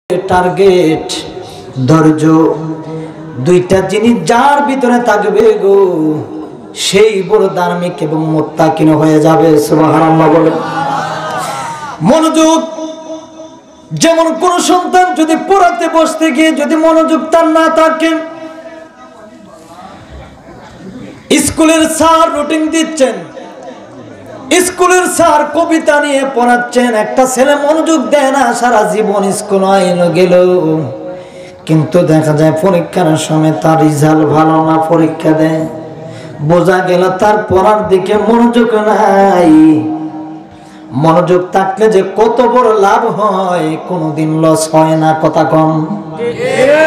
Target ধৈর্য দুইটা জিনিস যার ভিতরে থাকবে গো সেই বড় ধার্মিক এবং মুত্তাকিন হয়ে যাবে। সুবহানাল্লাহ বলে। মনোযোগ, যেমন কোন সন্তান যদি পড়াতে বসতে গিয়ে যদি মনোযোগ তার না থাকে, স্কুলের স্যার রুটিন দিচ্ছেন, স্কুলের স্যার কবিতা নিয়ে পড়াচ্ছেন, একটা ছেলে মনোযোগ দেয় না, সারা জীবন স্কুল আইলো গেল, কিন্তু দেখা যায় পরীক্ষার সময় তার রেজাল্ট ভালো না, পরীক্ষা দেয়, বোঝা গেল তার পড়ার দিকে মনোযোগ নাই। মনোযোগ থাকলে যে কত বড় লাভ হয়, কোনোদিন লস হয় না। কথা কম,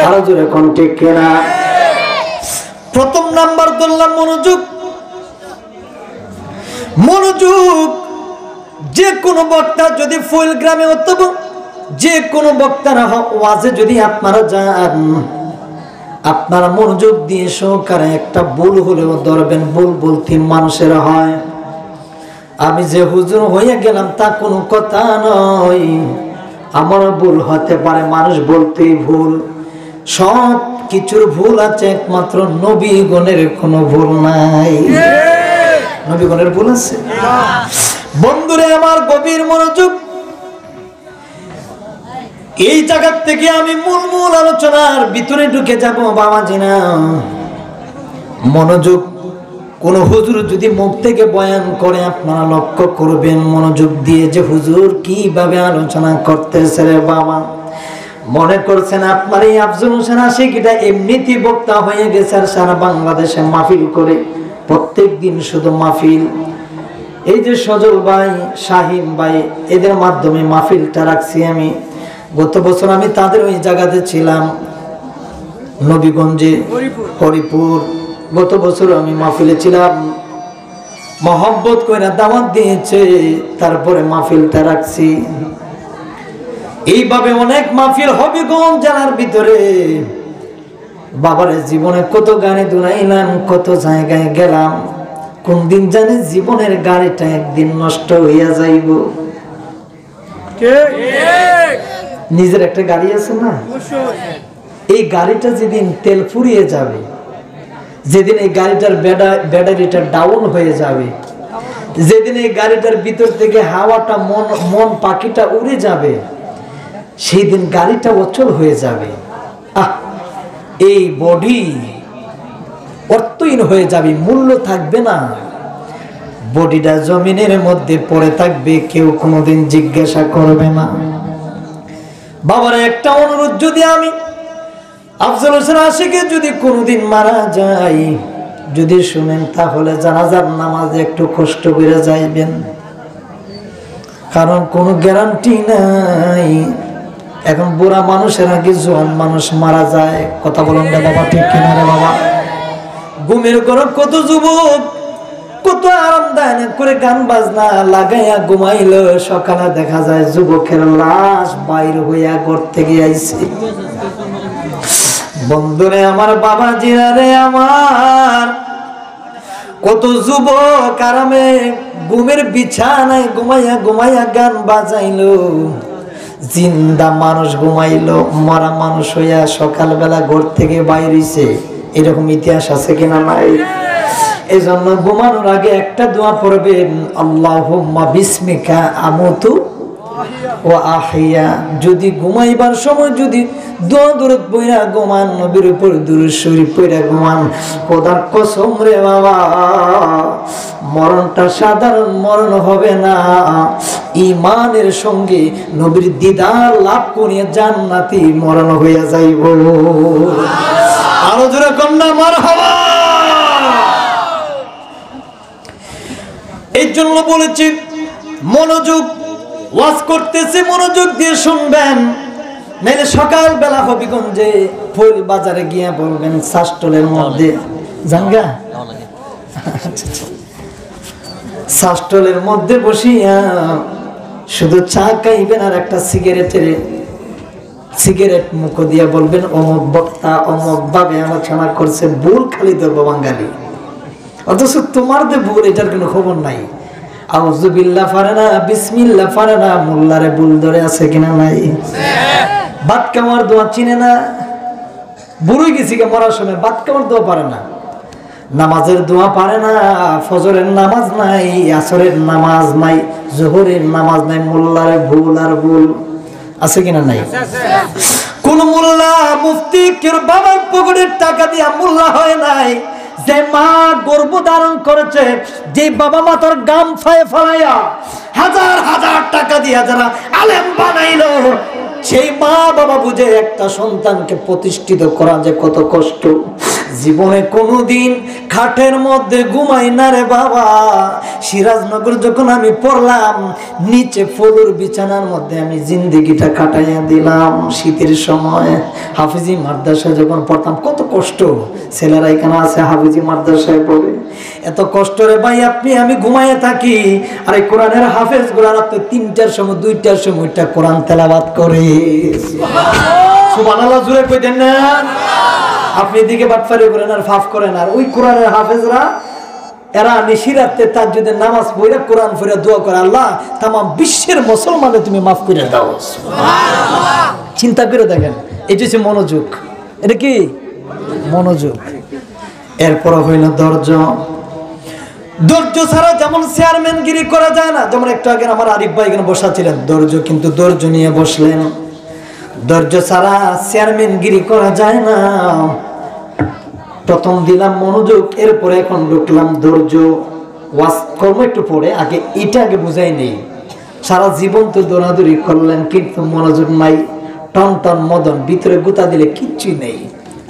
আরো জোরে কোন ঠিক কিনা? প্রথম নাম্বার ধরলাম মনোযোগ। মনোযোগ, যে কোনো বক্তা যদি ফুল গ্রামে অথবা যে কোনো বক্তার ওয়াজে যদি আপনারা যান, আপনারা মনোযোগ দিয়ে সহকারে একটা ভুল হলেও ধরবেন। ভুল বলতে মানুষের হয়, আমি যে হুজুর হয়ে গেলাম তা কোনো কথা নয়, আমারও ভুল হতে পারে, মানুষ বলতেই ভুল। সব কিছুর ভুল আছে, একমাত্র নবীগণের কোনো ভুল নাই। নবীগণের ভুল আছে? বন্ধুরে আমার, গভীর মনোযোগ। এই জায়গা থেকে আমি মূল আলোচনার ভিতরে ঢুকে যাব বাবাজি না। মনোযোগ, কোন হুজুর যদি মুখ থেকে বয়ান করে আপনারা লক্ষ্য করবেন মনোযোগ দিয়ে যে হুজুর কিভাবে আলোচনা করতেছে রে বাবা। মনে করছেন আপনার এই আফজল হোসেন আশিকিটা এমনিতেই বক্তা হয়ে গেছে আর সারা বাংলাদেশে মাহফিল করে, প্রত্যেক দিন শুধু মাহফিল। এই যে সজল ভাই, শাহিন ভাই, এদের মাধ্যমে মাহফিলটা রাখছি আমি। গত বছর আমি তাদের ওই জায়গাতে ছিলাম, নবীগঞ্জে, হরিপুর। গত বছর আমি মাহফিলে ছিলাম, মহব্বত করে দাওয়াত দিয়েছে, তারপরে মাহফিলটা রাখছি। এইভাবে অনেক মাহফিল হবিগঞ্জ জেলার ভিতরে। বাবারে জীবনে কত গানে দুনাইলাম, কত জায়গায় গেলাম, কোন দিন জানি জীবনের গাড়িটা একদিন নষ্ট হইয়া যাইব। নিজের একটা গাড়ি আছে না, এই গাড়িটা যেদিন তেল ফুরিয়ে যাবে, যেদিন এই গাড়িটার ব্যাটারিটা ডাউন হয়ে যাবে, যেদিন এই গাড়িটার ভিতর থেকে হাওয়াটা মন পাখিটা উড়ে যাবে, সেই দিন গাড়িটা অচল হয়ে যাবে। এই বডি অর্থহীন হয়ে যাবে, মূল্য থাকবে না। বডিটা জমিনের মধ্যে পড়ে থাকবে, কেউ কোনোদিন জিজ্ঞাসা করবে না। বাবার একটা অনুরোধ, যদি আমি আফজল হোসেন আশিকি যদি কোনোদিন মারা যাই, যদি শুনেন তাহলে জানাজার নামাজে একটু কষ্ট করে যাইবেন, কারণ কোনো গ্যারান্টি নাই। এখন বুড়া মানুষের আগে জোয়ান মানুষ মারা যায়। কথা বলেন রে বাবা, ঠিক কিনা রে বাবা? ঘুমের ঘরে কত যুবক কত আরামদায়ক করে গান বাজনা লাগাইয়া ঘুমাইলো, সকালে দেখা যায় যুবকের লাশ বাইর হইয়া ঘর থেকে আইছে। বন্ধুরে আমার, বাবাজিরা রে আমার, কত যুবক আরামে ঘুমের বিছানায় ঘুমাইয়া গান বাজাইলো, জিন্দা মানুষ ঘুমাইলো, মরা মানুষ হইয়া সকালবেলা ঘর থেকে বাইর হইছে। এরকম ইতিহাস আছে কিনা? নাই। এই জন্য ঘুমানোর আগে একটা দোয়া পড়বেন, আল্লাহুম্মা বিসমিকা আমুতু ওয়া আহইয়া। যদি ঘুমাইবার সময় যদি দোয়া দরুদ পড়া ঘুমান, নবীর উপর দুরূদ শরীফ পড়া ঘুমান, খোদার কসম রে বাবা, মরণটা সাধারণ মরণ হবে না, ঈমানের সঙ্গে নবীর দিদার লাভ করিয়া জান্নাতি মরণ হইয়া যাইব। আরো জোরে কন্যা মারহাবা। এই জন্য বলেছি মনোযোগ, ওয়াজ করতেছি মনোযোগ দিয়ে শুনবেন, নাইলে সকালবেলা হবিগঞ্জে ফুল বাজারে গিয়ে বলবেন শাসটলের মধ্যে জানগা, শাসটলের মধ্যে বসিয়া শুধু চা খাইবেন আর একটা সিগারেট মুখ দিয়া বলবেন অমুক বক্তা অমুক ভাবে আলোচনা করছে, ভুল খালি ধরবো বাঙালি, অথচ তোমার যে ভুল এটার কোনো খবর নাই। আউযুবিল্লাহ পারে না, বিসমিল্লাহ পারে না, মোল্লারে ভুল ধরে আছে কিনা? নাই। ভাত খাওয়ার দোয়া চিনে না, বুড়ি গেছি কে মরার সময় ভাত খাওয়ার দোয়া পারে না, নামাজের দোয়া পারে না, ফজরের নামাজ নাই, আসরের নামাজ নাই, জোহরের নামাজ নাই, মোল্লার ভুল আর ভুল আছে কিনা নাই? কোন মোল্লা মুফতি কেউ বাবার পকেটের টাকা দিয়া মোল্লা হয় নাই। যে মা গর্ভ ধারণ করেছে, যে বাবা মা তার গাম ফায়ে ফলাইয়া হাজার হাজার টাকা দিয়া যারা আলেম বানাইলো, সেই মা বাবা বুঝে একটা সন্তানকে প্রতিষ্ঠিত করা যে কত কষ্ট। জীবনে কোনোদিন খাটের মধ্যে ঘুমাই না রে বাবা। সিরাজনগর যখন আমি পড়লাম, নিচে ফলুর বিছানার মধ্যে আমি জিন্দেগিটা কাটাইয়া দিলাম। শীতের সময় হাফিজি মাদ্রাসায় যখন পড়তাম, কত কষ্ট। ছেলেরা এখানে আছে হাফিজি মাদ্রাসায় পড়ে, এত কষ্ট রে ভাই। আপনি আমি ঘুমাইয়া থাকি, আর এই কোরআনের হাফেজ গুলা রাতে 3টার সময় 2টার সময়টা কোরআন তেলাওয়াত করে। সুবহানাল্লাহ জোরে কইতেন না? আপনি এদিকে বাটফারি করেন আর ফাফ করেন, আর ওই কোরআনের হাফেজরা এরা নিশিরাতে তাহাজ্জুদের নামাজ পড়ে কোরআন পড়ে দোয়া করে, আল্লাহ তাম বিশ্বের মুসলমানে তুমি মাফ করে দাও। সুবহানাল্লাহ। চিন্তা করে দেখেন, এই যে মনোযোগ, এটা কি মনোযোগ। এরপর হইল ধৈর্য। ধৈর্য ছাড়া যেমন চেয়ারম্যানগিরি করা যায় না, যেমন একটু আগে আমার আরিফ ভাই এখানে বসা ছিলেন, ধৈর্য কিন্তু ধৈর্য নিয়ে বসলেন। ধৈর্য ছাড়া চেয়ারম্যানগিরি করা যায় না। প্রথম দিলাম মনোযোগ, এরপরে এখন ঢুকলাম ধৈর্য। ওয়াজ কর্ম একটু পরে, আগে এটা আগে বুঝাই নেই। সারা জীবন তো দৌড়াদৌড়ি করলেন, কিন্তু মনোযোগ নাই। টন টন মদন, ভিতরে গুতা দিলে কিচ্ছুই নেই।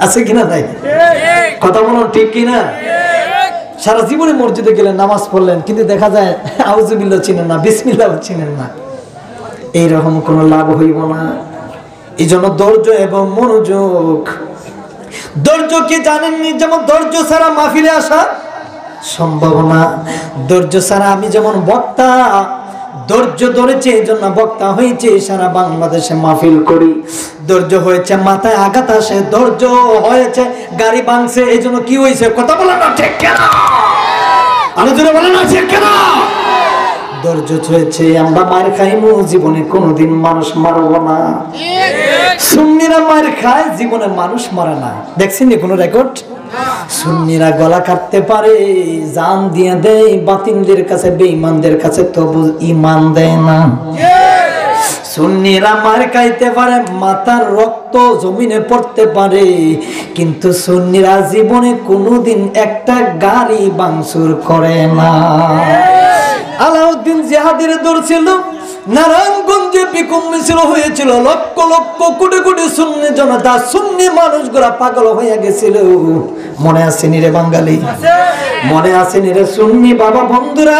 আছে কিনা তাই? কথা বলুন ঠিক কিনা? সারা জীবনে মসজিদে গেলেন, নামাজ পড়লেন, কিন্তু দেখা যায় আউযুবিল্লাহ চিনেন না, বিসমিল্লাহ চিনেন না। এইরকম কোনো লাভ হইব না। এই জন্য ধৈর্য এবং মনোযোগ। ধৈর্য কি জানেননি? যেমন ধৈর্য ছাড়া মাহফিলে আসা সম্ভব না। ধৈর্য ছাড়া আমি যেমন বক্তা, ধৈর্য ধরেছে এই জন্য বক্তা হয়েছে, সারা বাংলাদেশে মাহফিল করি। ধৈর্য হয়েছে মাথায় আঘাত আসে, ধৈর্য হয়েছে গাড়ি ভাঙছে, এই জন্য কি হয়েছে? কথা বলে না ঠিক কেন? আলোচনা বলে না ঠিক কেন? ধৈর্য হয়েছে আমরা মার খাইমু, জীবনে কোনোদিন মানুষ মারব না। সুন্নিরা মার খায়, জীবনে মানুষ মারে না। দেখছেন কোনো রেকর্ড? সুন্নিরা গলা কাটতে পারে, জান দিয়ে দেয় বাতিলদের কাছে, বেঈমানদের কাছে, তবু ঈমান দেয় না। সুন্নিরা মার খাইতে পারে, মাথার রক্ত জমিনে পড়তে পারে, কিন্তু সুন্নিরা জীবনে কোনোদিন একটা গাড়ি ভাঙচুর করে না। আলাউদ্দিন জিহাদের দৌড় ছিল, নারায়ণগঞ্জে বিক্ষোভ মিছিল হয়েছিল, লক্ষ লক্ষ কোটি কোটি সুন্নি জনতা, সুন্নি মানুষগুলা পাগল হয়ে গেছিল। মনে আসেনি রে বাঙালি? মনে আসেনি রে সুন্নি বাবা বন্ধুরা?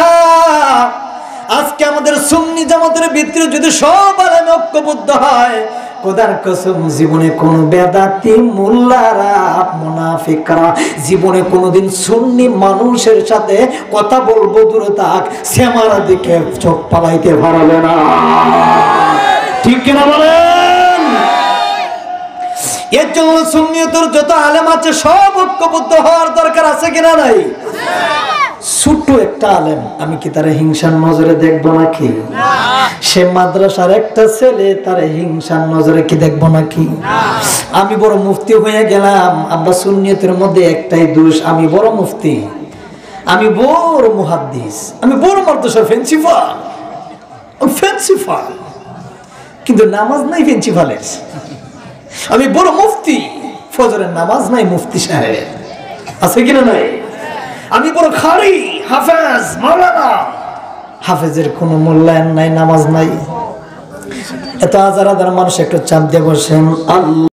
আজকে আমাদের সুন্নি জামাতের ভিতরে যদি সব আলেম ঐক্যবদ্ধ হয়, খোদার কসম জীবনে কোন বেদাতি মোল্লারা মুনাফিকরা জীবনে কোনোদিন সুন্নি মানুষের সাথে কথা বলবো দূরে থাক, শ্যামারা দিকে চোখ পালাইতে পারবে না। ঠিক কিনা বলেন? এর জন্য সুন্নিয়তের যত আলেম আছে সব ঐক্যবদ্ধ হওয়ার দরকার আছে কিনা নাই? ছোট্ট একটা আলেম, আমি কি তারা হিংসার নজরে দেখবো নাকি? সে মাদ্রাসার একটা ছেলে, তারা হিংসার নজরে কি দেখবো নাকি? আমি বড় মুফতি হয়ে গেলাম, আমরা সুন্নিয়তের মধ্যে একটাই দোষ, আমি বড় মুফতি, আমি বড় মুহাদ্দিস, আমি বড় মাদ্রাসার প্রিন্সিপাল, কিন্তু নামাজ নাই প্রিন্সিপালের। আমি বড় মুফতি, ফজরের নামাজ নাই মুফতি সাহেব। আছে কিনা নাই? আমি বড় খাড়ি, হাফেজ, মাওলানা, হাফেজের কোনো মূল্যায়ন নাই, নামাজ নাই। এত হাজার হাজার মানুষ একটু চাপ দিয়ে বসেন। আল্লাহ